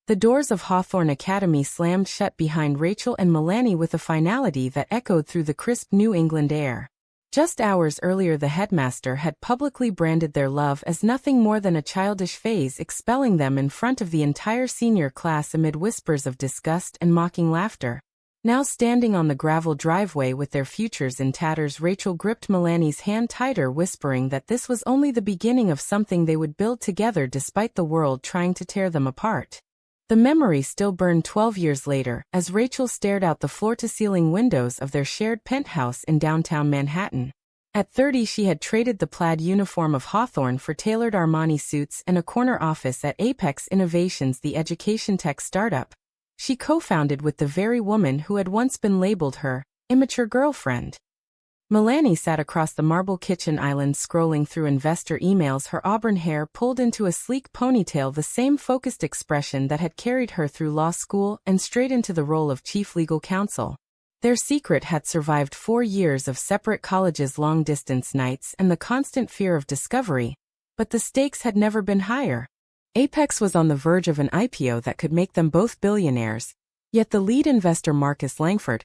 The doors of Hawthorne Academy slammed shut behind Rachel and Milani with a finality that echoed through the crisp New England air. Just hours earlier, the headmaster had publicly branded their love as nothing more than a childish phase, expelling them in front of the entire senior class amid whispers of disgust and mocking laughter. Now standing on the gravel driveway with their futures in tatters, Rachel gripped Milani's hand tighter, whispering that this was only the beginning of something they would build together despite the world trying to tear them apart. The memory still burned 12 years later, as Rachel stared out the floor-to-ceiling windows of their shared penthouse in downtown Manhattan. At 30, she had traded the plaid uniform of Hawthorne for tailored Armani suits and a corner office at Apex Innovations, the education tech startup she co-founded with the very woman who had once been labeled her immature girlfriend. Milani sat across the marble kitchen island, scrolling through investor emails, her auburn hair pulled into a sleek ponytail, the same focused expression that had carried her through law school and straight into the role of chief legal counsel. Their secret had survived 4 years of separate colleges, long-distance nights, and the constant fear of discovery, but the stakes had never been higher. Apex was on the verge of an IPO that could make them both billionaires, yet the lead investor, Marcus Langford,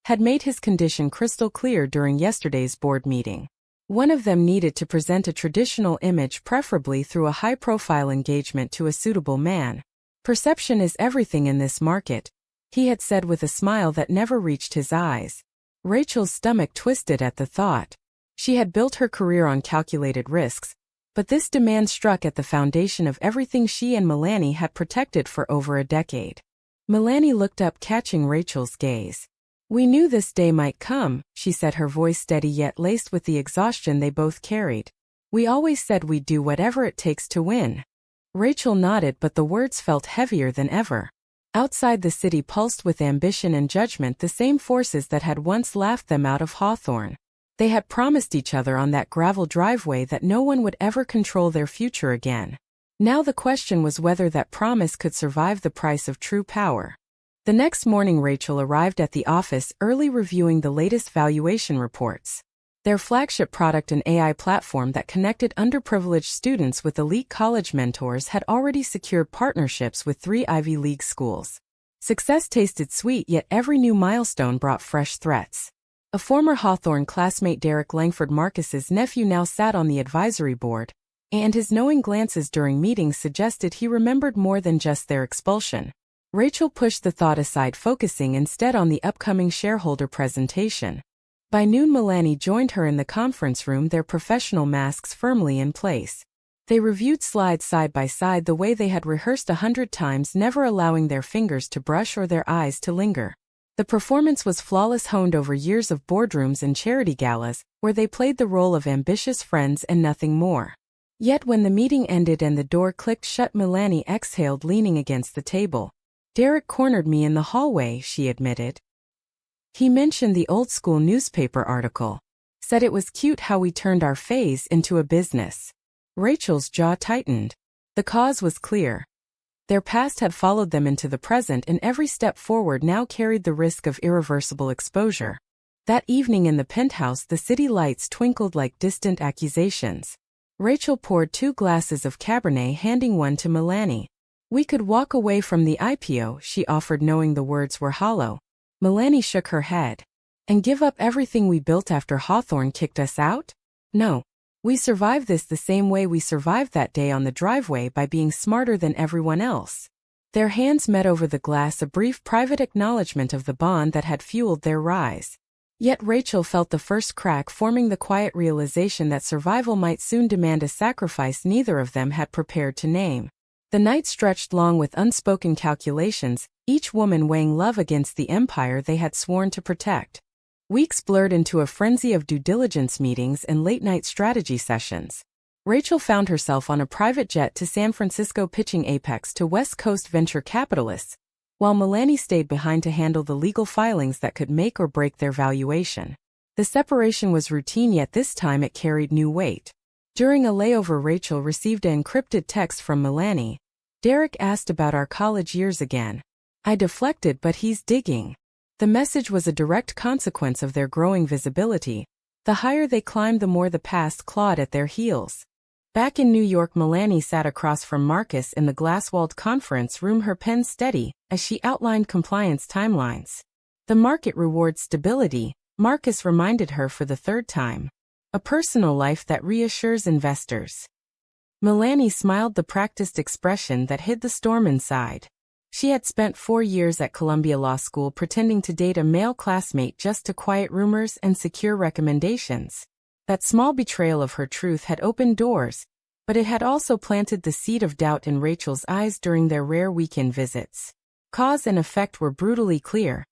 had made his condition crystal clear during yesterday's board meeting. One of them needed to present a traditional image, preferably through a high-profile engagement to a suitable man. "Perception is everything in this market," he had said with a smile that never reached his eyes. Rachel's stomach twisted at the thought. She had built her career on calculated risks, but this demand struck at the foundation of everything she and Milani had protected for over a decade. Milani looked up, catching Rachel's gaze. "We knew this day might come," she said, her voice steady yet laced with the exhaustion they both carried. "We always said we'd do whatever it takes to win." Rachel nodded, but the words felt heavier than ever. Outside, the city pulsed with ambition and judgment, the same forces that had once laughed them out of Hawthorne. They had promised each other on that gravel driveway that no one would ever control their future again. Now the question was whether that promise could survive the price of true power. The next morning, Rachel arrived at the office early, reviewing the latest valuation reports. Their flagship product, an AI platform that connected underprivileged students with elite college mentors, had already secured partnerships with 3 Ivy League schools. Success tasted sweet, yet every new milestone brought fresh threats. A former Hawthorne classmate, Derek Langford, Marcus's nephew, now sat on the advisory board, and his knowing glances during meetings suggested he remembered more than just their expulsion. Rachel pushed the thought aside, focusing instead on the upcoming shareholder presentation. By noon, Milani joined her in the conference room, their professional masks firmly in place. They reviewed slides side by side, the way they had rehearsed 100 times, never allowing their fingers to brush or their eyes to linger. The performance was flawless, honed over years of boardrooms and charity galas, where they played the role of ambitious friends and nothing more. Yet when the meeting ended and the door clicked shut, Milani exhaled, leaning against the table. "Derek cornered me in the hallway," she admitted. "He mentioned the old-school newspaper article. Said it was cute how we turned our phase into a business." Rachel's jaw tightened. The cause was clear. Their past had followed them into the present, and every step forward now carried the risk of irreversible exposure. That evening in the penthouse, the city lights twinkled like distant accusations. Rachel poured 2 glasses of Cabernet, handing one to Milani. "We could walk away from the IPO," she offered, knowing the words were hollow. Milani shook her head. "And give up everything we built after Hawthorne kicked us out? No. We survived this the same way we survived that day on the driveway, by being smarter than everyone else." Their hands met over the glass, a brief private acknowledgement of the bond that had fueled their rise. Yet Rachel felt the first crack forming, the quiet realization that survival might soon demand a sacrifice neither of them had prepared to name. The night stretched long with unspoken calculations, each woman weighing love against the empire they had sworn to protect. Weeks blurred into a frenzy of due diligence meetings and late-night strategy sessions. Rachel found herself on a private jet to San Francisco, pitching Apex to West Coast venture capitalists, while Milani stayed behind to handle the legal filings that could make or break their valuation. The separation was routine, yet this time it carried new weight. During a layover, Rachel received an encrypted text from Milani. "Derek asked about our college years again. I deflected, but he's digging." The message was a direct consequence of their growing visibility. The higher they climbed, the more the past clawed at their heels. Back in New York, Milani sat across from Marcus in the glass-walled conference room, her pen steady, as she outlined compliance timelines. The market rewards stability, Marcus reminded her for the third time. A personal life that reassures investors. Milani smiled, the practiced expression that hid the storm inside. She had spent 4 years at Columbia Law School pretending to date a male classmate just to quiet rumors and secure recommendations. That small betrayal of her truth had opened doors, but it had also planted the seed of doubt in Rachel's eyes during their rare weekend visits. Cause and effect were brutally clear.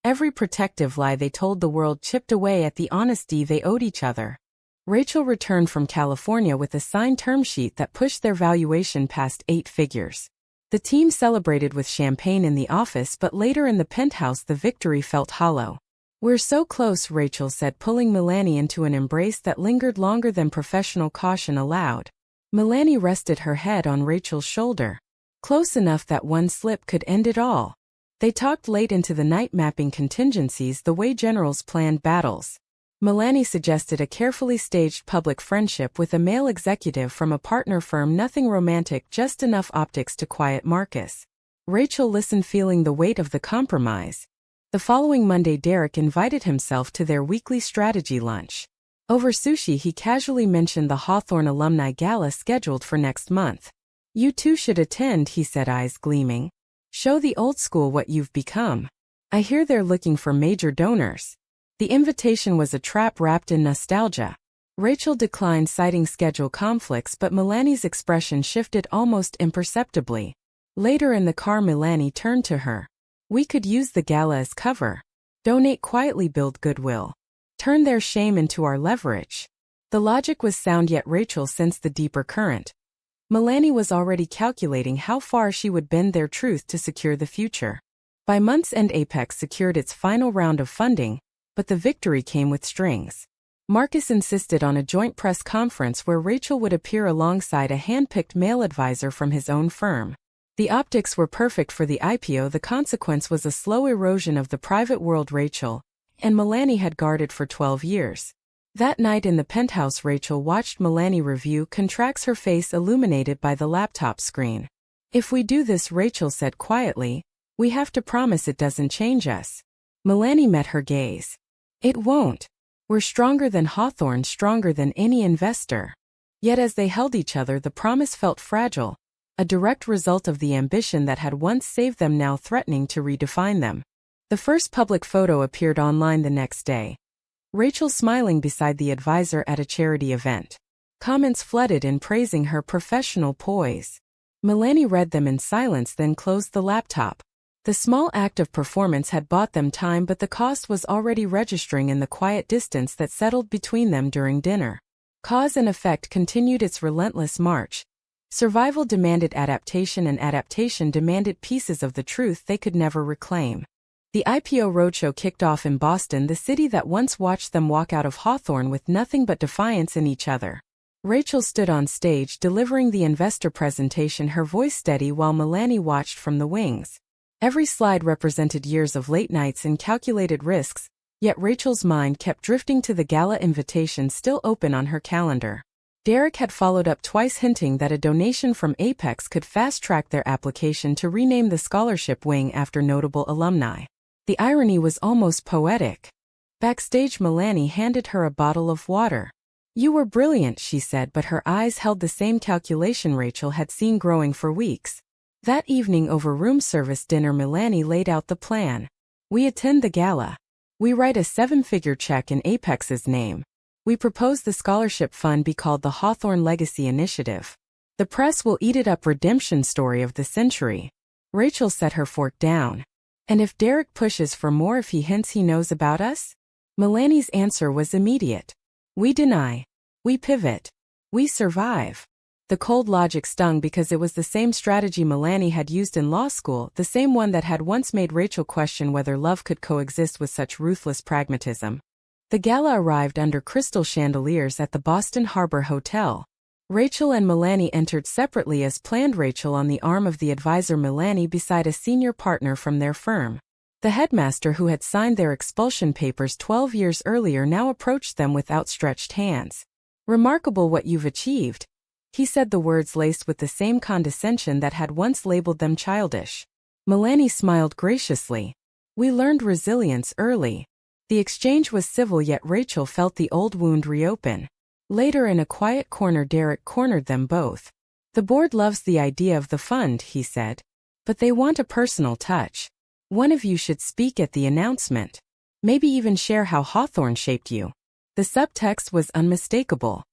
Every protective lie they told the world chipped away at the honesty they owed each other. Rachel returned from California with a signed term sheet that pushed their valuation past 8 figures. The team celebrated with champagne in the office, but later in the penthouse the victory felt hollow. "We're so close," Rachel said, pulling Milani into an embrace that lingered longer than professional caution allowed. Milani rested her head on Rachel's shoulder. Close enough that one slip could end it all. They talked late into the night, mapping contingencies the way generals planned battles. Milani suggested a carefully staged public friendship with a male executive from a partner firm, nothing romantic, just enough optics to quiet Marcus. Rachel listened, feeling the weight of the compromise. The following Monday, Derek invited himself to their weekly strategy lunch. Over sushi, he casually mentioned the Hawthorne Alumni Gala scheduled for next month. "You two should attend," he said, eyes gleaming. "Show the old school what you've become. I hear they're looking for major donors." The invitation was a trap wrapped in nostalgia. Rachel declined, citing schedule conflicts, but Milani's expression shifted almost imperceptibly. Later in the car, Milani turned to her. "We could use the gala as cover. Donate quietly, build goodwill. Turn their shame into our leverage." The logic was sound, yet Rachel sensed the deeper current. Milani was already calculating how far she would bend their truth to secure the future. By month's end, Apex secured its final round of funding, but the victory came with strings. Marcus insisted on a joint press conference where Rachel would appear alongside a hand-picked male advisor from his own firm. The optics were perfect for the IPO. The consequence was a slow erosion of the private world Rachel and Milani had guarded for 12 years. That night in the penthouse, Rachel watched Milani review contracts, her face illuminated by the laptop screen. "If we do this," Rachel said quietly, "we have to promise it doesn't change us." Milani met her gaze. "It won't. We're stronger than Hawthorne, stronger than any investor." Yet as they held each other, the promise felt fragile, a direct result of the ambition that had once saved them, now threatening to redefine them. The first public photo appeared online the next day. Rachel smiling beside the advisor at a charity event. Comments flooded in praising her professional poise. Milani read them in silence, then closed the laptop. The small act of performance had bought them time, but the cost was already registering in the quiet distance that settled between them during dinner. Cause and effect continued its relentless march. Survival demanded adaptation, and adaptation demanded pieces of the truth they could never reclaim. The IPO roadshow kicked off in Boston, the city that once watched them walk out of Hawthorne with nothing but defiance in each other. Rachel stood on stage delivering the investor presentation, her voice steady, while Milani watched from the wings. Every slide represented years of late nights and calculated risks, yet Rachel's mind kept drifting to the gala invitation still open on her calendar. Derek had followed up twice, hinting that a donation from Apex could fast-track their application to rename the scholarship wing after notable alumni. The irony was almost poetic. Backstage, Milani handed her a bottle of water. "You were brilliant," she said, but her eyes held the same calculation Rachel had seen growing for weeks. That evening, over room service dinner, Milani laid out the plan. "We attend the gala. We write a 7-figure check in Apex's name. We propose the scholarship fund be called the Hawthorne Legacy Initiative. The press will eat it up. Redemption story of the century." Rachel set her fork down. "And if Derek pushes for more, if he hints he knows about us?" Milani's answer was immediate. "We deny. We pivot. We survive." The cold logic stung because it was the same strategy Milani had used in law school, the same one that had once made Rachel question whether love could coexist with such ruthless pragmatism. The gala arrived under crystal chandeliers at the Boston Harbor Hotel. Rachel and Milani entered separately as planned, Rachel on the arm of the advisor, Milani beside a senior partner from their firm. The headmaster, who had signed their expulsion papers 12 years earlier, now approached them with outstretched hands. "Remarkable what you've achieved. He said the words laced with the same condescension that had once labeled them childish. Milani smiled graciously. We learned resilience early. The exchange was civil, yet Rachel felt the old wound reopen. Later, in a quiet corner, Derek cornered them both. The board loves the idea of the fund, he said. But they want a personal touch. One of you should speak at the announcement. Maybe even share how Hawthorne shaped you. The subtext was unmistakable.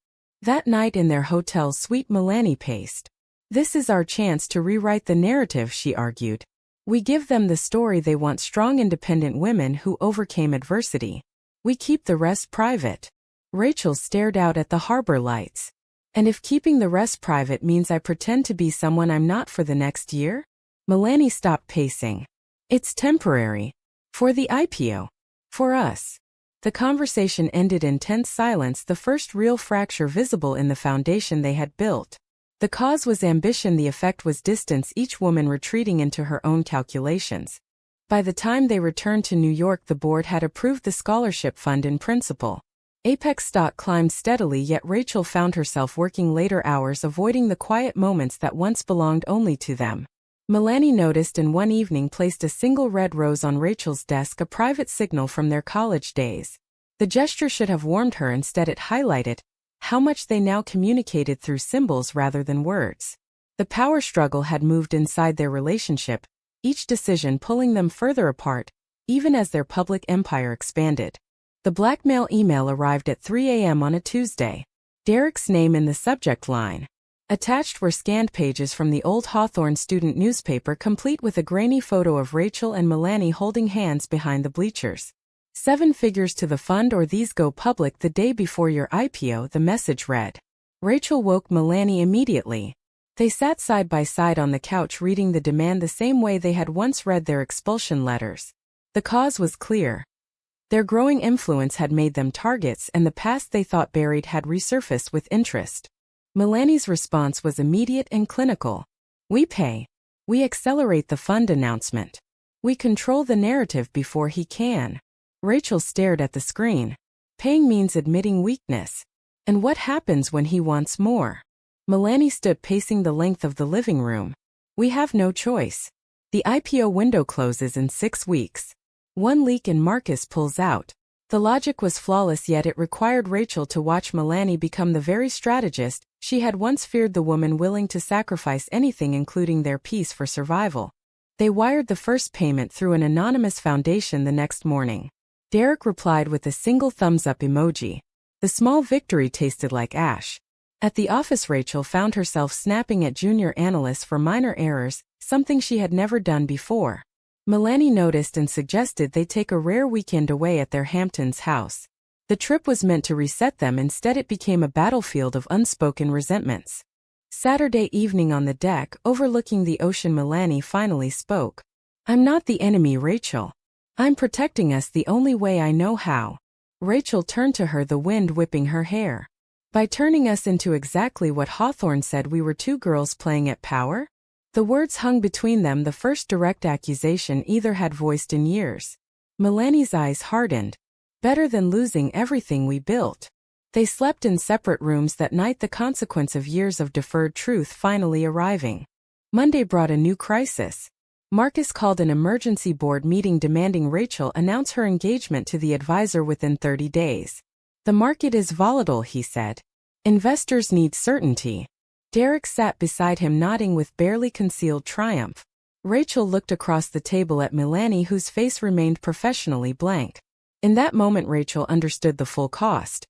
That night in their hotel suite, Milani paced. This is our chance to rewrite the narrative, she argued. We give them the story they want: strong, independent women who overcame adversity. We keep the rest private. Rachel stared out at the harbor lights. And if keeping the rest private means I pretend to be someone I'm not for the next year? Milani stopped pacing. It's temporary. For the IPO. For us. The conversation ended in tense silence, the first real fracture visible in the foundation they had built. The cause was ambition, the effect was distance, each woman retreating into her own calculations. By the time they returned to New York, the board had approved the scholarship fund in principle. Apex stock climbed steadily, yet Rachel found herself working later hours, avoiding the quiet moments that once belonged only to them. Milani noticed and one evening placed a single red rose on Rachel's desk, a private signal from their college days. The gesture should have warmed her, instead it highlighted how much they now communicated through symbols rather than words. The power struggle had moved inside their relationship, each decision pulling them further apart, even as their public empire expanded. The blackmail email arrived at 3 a.m. on a Tuesday. Derek's name in the subject line. Attached were scanned pages from the old Hawthorne student newspaper, complete with a grainy photo of Rachel and Milani holding hands behind the bleachers. 7 figures to the fund, or these go public the day before your IPO, the message read. Rachel woke Milani immediately. They sat side by side on the couch, reading the demand the same way they had once read their expulsion letters. The cause was clear. Their growing influence had made them targets, and the past they thought buried had resurfaced with interest. Milani's response was immediate and clinical. We pay. We accelerate the fund announcement. We control the narrative before he can. Rachel stared at the screen. Paying means admitting weakness. And what happens when he wants more? Milani stood pacing the length of the living room. We have no choice. The IPO window closes in 6 weeks. One leak and Marcus pulls out. The logic was flawless, yet it required Rachel to watch Milani become the very strategist she had once feared, the woman willing to sacrifice anything, including their peace, for survival. They wired the first payment through an anonymous foundation the next morning. Derek replied with a single thumbs-up emoji. The small victory tasted like ash. At the office, Rachel found herself snapping at junior analysts for minor errors, something she had never done before. Milani noticed and suggested they take a rare weekend away at their Hamptons house. The trip was meant to reset them, instead it became a battlefield of unspoken resentments. Saturday evening on the deck, overlooking the ocean, Milani finally spoke. I'm not the enemy, Rachel. I'm protecting us the only way I know how. Rachel turned to her, the wind whipping her hair. By turning us into exactly what Hawthorne said we were, 2 girls playing at power? The words hung between them, the first direct accusation either had voiced in years. Milani's eyes hardened. Better than losing everything we built. They slept in separate rooms that night, the consequence of years of deferred truth finally arriving. Monday brought a new crisis. Marcus called an emergency board meeting demanding Rachel announce her engagement to the advisor within 30 days. The market is volatile, he said. Investors need certainty. Derek sat beside him, nodding with barely concealed triumph. Rachel looked across the table at Milani, whose face remained professionally blank. In that moment, Rachel understood the full cost.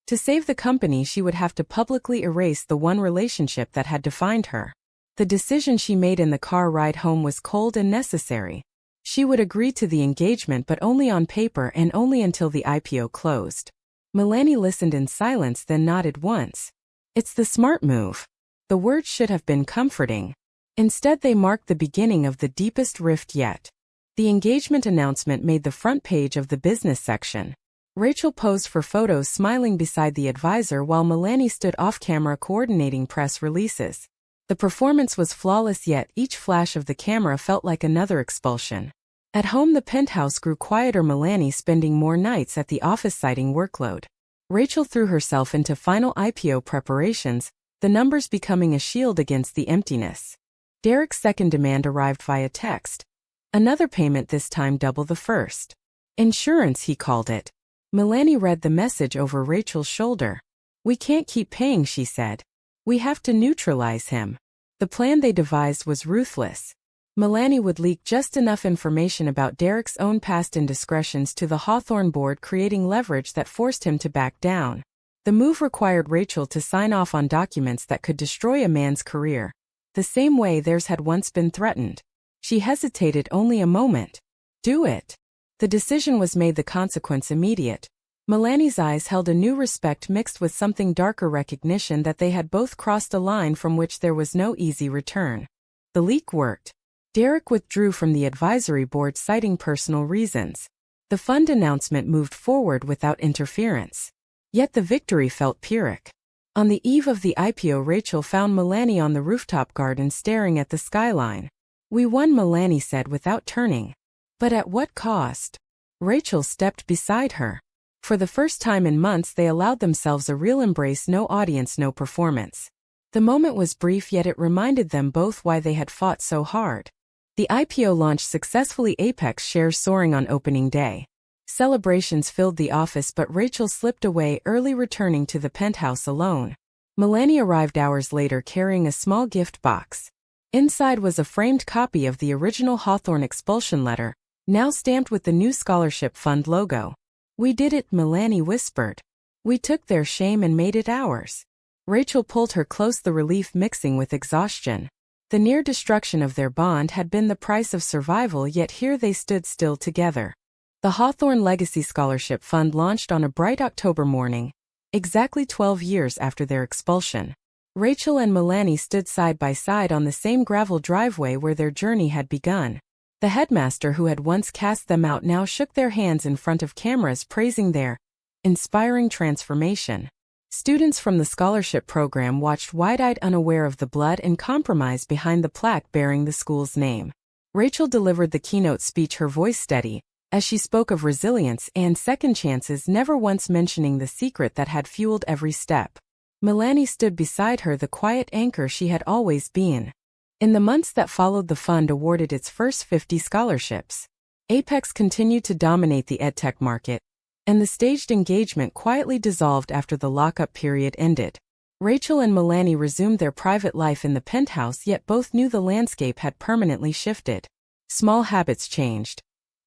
To save the company, she would have to publicly erase the one relationship that had defined her. The decision she made in the car ride home was cold and necessary. She would agree to the engagement, but only on paper and only until the IPO closed. Milani listened in silence, then nodded once. It's the smart move. The words should have been comforting. Instead, they marked the beginning of the deepest rift yet. The engagement announcement made the front page of the business section. Rachel posed for photos, smiling beside the advisor, while Milani stood off-camera coordinating press releases. The performance was flawless, yet each flash of the camera felt like another expulsion. At home, the penthouse grew quieter, Milani spending more nights at the office, citing workload. Rachel threw herself into final IPO preparations, the numbers becoming a shield against the emptiness. Derek's second demand arrived via text. Another payment, this time double the first. Insurance, he called it. Milani read the message over Rachel's shoulder. "We can't keep paying," she said. "We have to neutralize him." The plan they devised was ruthless. Milani would leak just enough information about Derek's own past indiscretions to the Hawthorne board, creating leverage that forced him to back down. The move required Rachel to sign off on documents that could destroy a man's career, the same way theirs had once been threatened. She hesitated only a moment. Do it. The decision was made, the consequence immediate. Milani's eyes held a new respect mixed with something darker, recognition that they had both crossed a line from which there was no easy return. The leak worked. Derek withdrew from the advisory board citing personal reasons. The fund announcement moved forward without interference. Yet the victory felt Pyrrhic. On the eve of the IPO, Rachel found Milani on the rooftop garden staring at the skyline. "We won," Milani said without turning. "But at what cost?" Rachel stepped beside her. For the first time in months, they allowed themselves a real embrace, no audience, no performance. The moment was brief, yet it reminded them both why they had fought so hard. The IPO launched successfully, Apex shares soaring on opening day. Celebrations filled the office, but Rachel slipped away early, returning to the penthouse alone. Milani arrived hours later carrying a small gift box. Inside was a framed copy of the original Hawthorne expulsion letter, now stamped with the new scholarship fund logo. "We did it," Milani whispered. "We took their shame and made it ours." Rachel pulled her close, the relief mixing with exhaustion. The near destruction of their bond had been the price of survival, yet here they stood still together. The Hawthorne Legacy Scholarship Fund launched on a bright October morning, exactly 12 years after their expulsion. Rachel and Milani stood side by side on the same gravel driveway where their journey had begun. The headmaster who had once cast them out now shook their hands in front of cameras, praising their inspiring transformation. Students from the scholarship program watched wide-eyed, unaware of the blood and compromise behind the plaque bearing the school's name. Rachel delivered the keynote speech, her voice steady, as she spoke of resilience and second chances, never once mentioning the secret that had fueled every step. Milani stood beside her, the quiet anchor she had always been. In the months that followed, the fund awarded its first 50 scholarships. Apex continued to dominate the edtech market, and the staged engagement quietly dissolved after the lockup period ended. Rachel and Milani resumed their private life in the penthouse, yet both knew the landscape had permanently shifted. Small habits changed.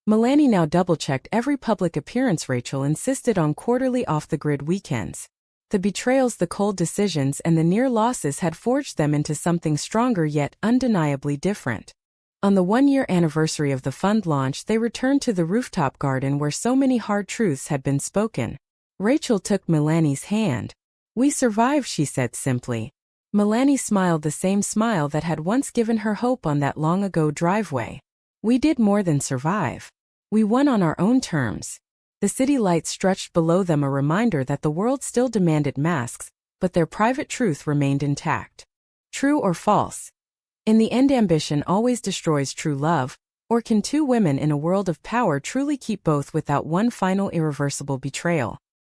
Milani now double-checked every public appearance. Rachel insisted on quarterly off-the-grid weekends. The betrayals, the cold decisions, and the near losses had forged them into something stronger yet undeniably different. On the one-year anniversary of the fund launch, they returned to the rooftop garden where so many hard truths had been spoken. Rachel took Milani's hand. "We survived," she said simply. Milani smiled, the same smile that had once given her hope on that long-ago driveway. "We did more than survive. We won on our own terms." The city lights stretched below them, a reminder that the world still demanded masks, but their private truth remained intact. True or false? In the end, ambition always destroys true love, or can two women in a world of power truly keep both without one final irreversible betrayal?